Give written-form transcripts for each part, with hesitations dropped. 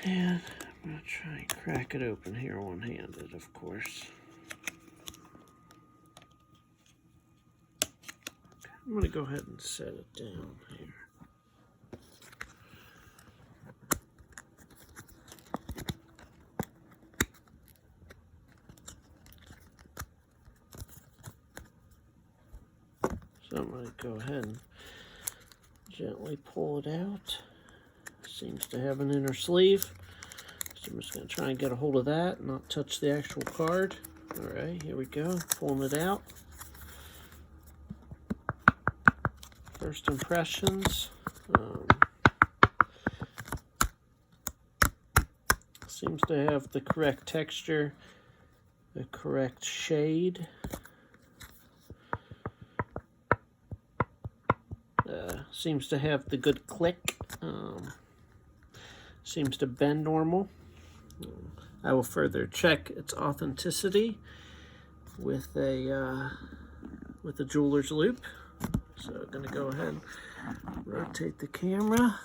And I'm going to try and crack it open here one-handed, of course. Okay, I'm going to go ahead and set it down here. So I'm going to go ahead and gently pull it out. Seems to have an inner sleeve. So I'm just going to try and get a hold of that and not touch the actual card. Alright, here we go. Pulling it out. First impressions. Seems to have the correct texture, the correct shade. Seems to have the good click. Seems to bend normal. I will further check its authenticity with a jeweler's loop. So I'm going to go ahead and rotate the camera.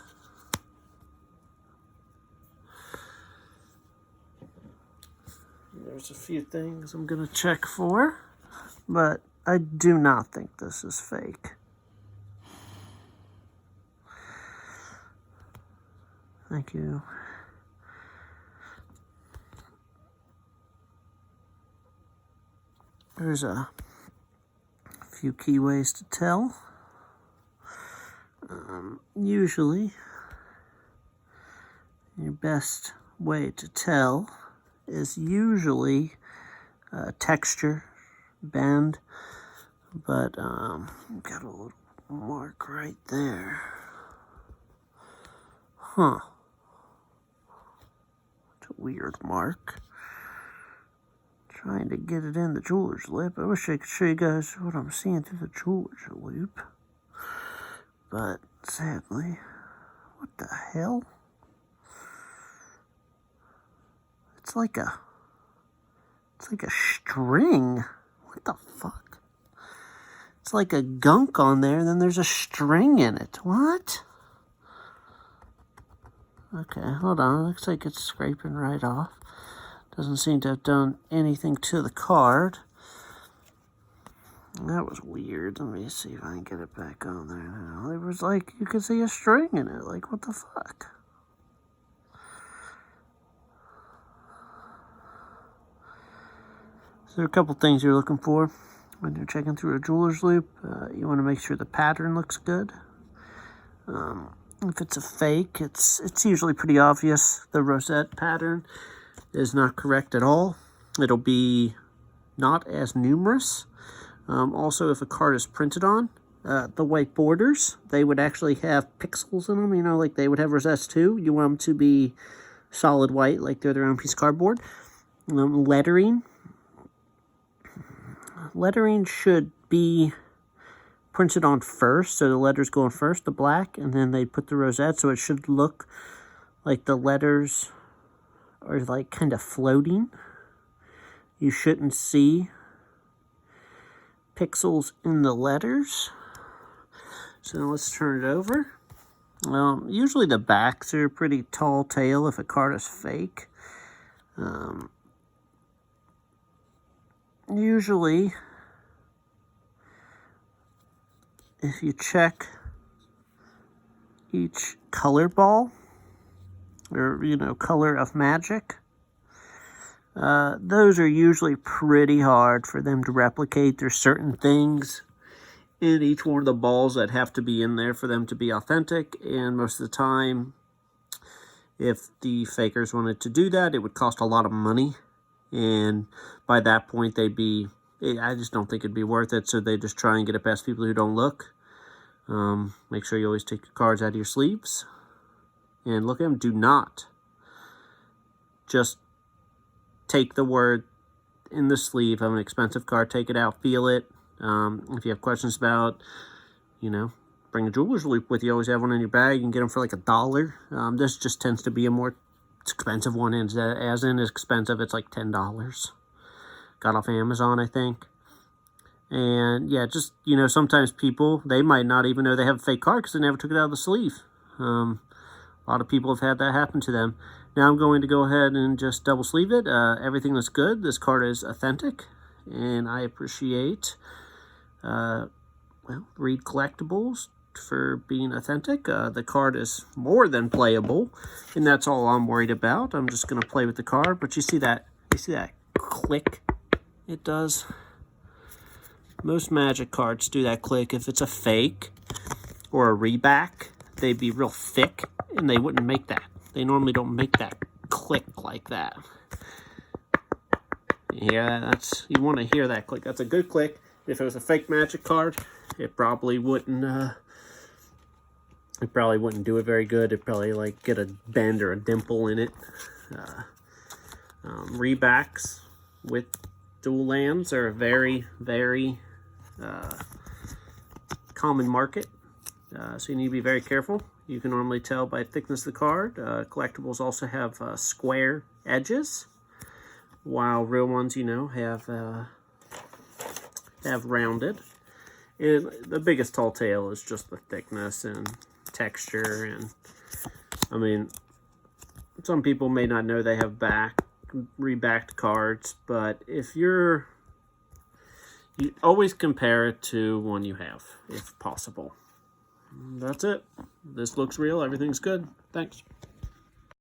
There's a few things I'm going to check for, but I do not think this is fake. Thank you. There's a few key ways to tell. Usually, your best way to tell is usually texture, bend, but got a little mark right there. Huh. It's a weird mark. Trying to get it in the jeweler's lip. I wish I could show you guys what I'm seeing through the jeweler's loop. But sadly, what the hell? It's like a string. What the fuck? It's like a gunk on there, and then there's a string in it. What? Okay, hold on. Looks like it's scraping right off. Doesn't seem to have done anything to the card. That was weird. Let me see if I can get it back on there now. It was like, you could see a string in it. Like, what the fuck? So there are a couple things you're looking for when you're checking through a jeweler's loop. You want to make sure the pattern looks good. If it's a fake, it's usually pretty obvious. The rosette pattern is not correct at all. It'll be not as numerous. Also, if a card is printed on, the white borders, they would actually have pixels in them, you know, like they would have rosettes too. You want them to be solid white, like they're their own piece of cardboard. Lettering should be printed on first, so the letters go on first, the black, and then they put the rosette, so it should look like the letters are like kind of floating. You shouldn't see pixels in the letters. So now let's turn it over. Usually the backs are pretty tall tale if a card is fake. Usually, if you check each color ball, or, you know, color of magic, those are usually pretty hard for them to replicate. There's certain things in each one of the balls that have to be in there for them to be authentic, and most of the time, if the fakers wanted to do that, it would cost a lot of money, and by that point, I just don't think it'd be worth it, so they just try and get it past people who don't look. Make sure you always take your cards out of your sleeves and look at them. Do not just take the word in the sleeve of an expensive card, take it out, feel it. If you have questions about, you know, bring a jeweler's loop with you. Always have one in your bag. You can get them for like $1. This just tends to be a more expensive one, and as in expensive, it's like $10. Got off Amazon, I think. And yeah, just, you know, sometimes people, they might not even know they have a fake card because they never took it out of the sleeve. A lot of people have had that happen to them. Now I'm going to go ahead and just double sleeve it. Everything looks good. This card is authentic, and I appreciate Reed Collectibles for being authentic. The card is more than playable, and that's all I'm worried about. I'm just going to play with the card, but you see that click it does? Most Magic cards do that click. If it's a fake or a reback, they'd be real thick, and they wouldn't make that. They normally don't make that click like that. Yeah, you want to hear that click. That's a good click. If it was a fake Magic card, it probably wouldn't do it very good. It'd probably like get a bend or a dimple in it. Rebacks with dual lands are a very, very common market, so you need to be very careful. You can normally tell by thickness of the card. Collectibles also have square edges, while real ones, have rounded. And the biggest tall tale is just the thickness and texture. And I mean, some people may not know they have rebacked cards, but if you always compare it to one you have, if possible. That's it. This looks real. Everything's good. Thanks.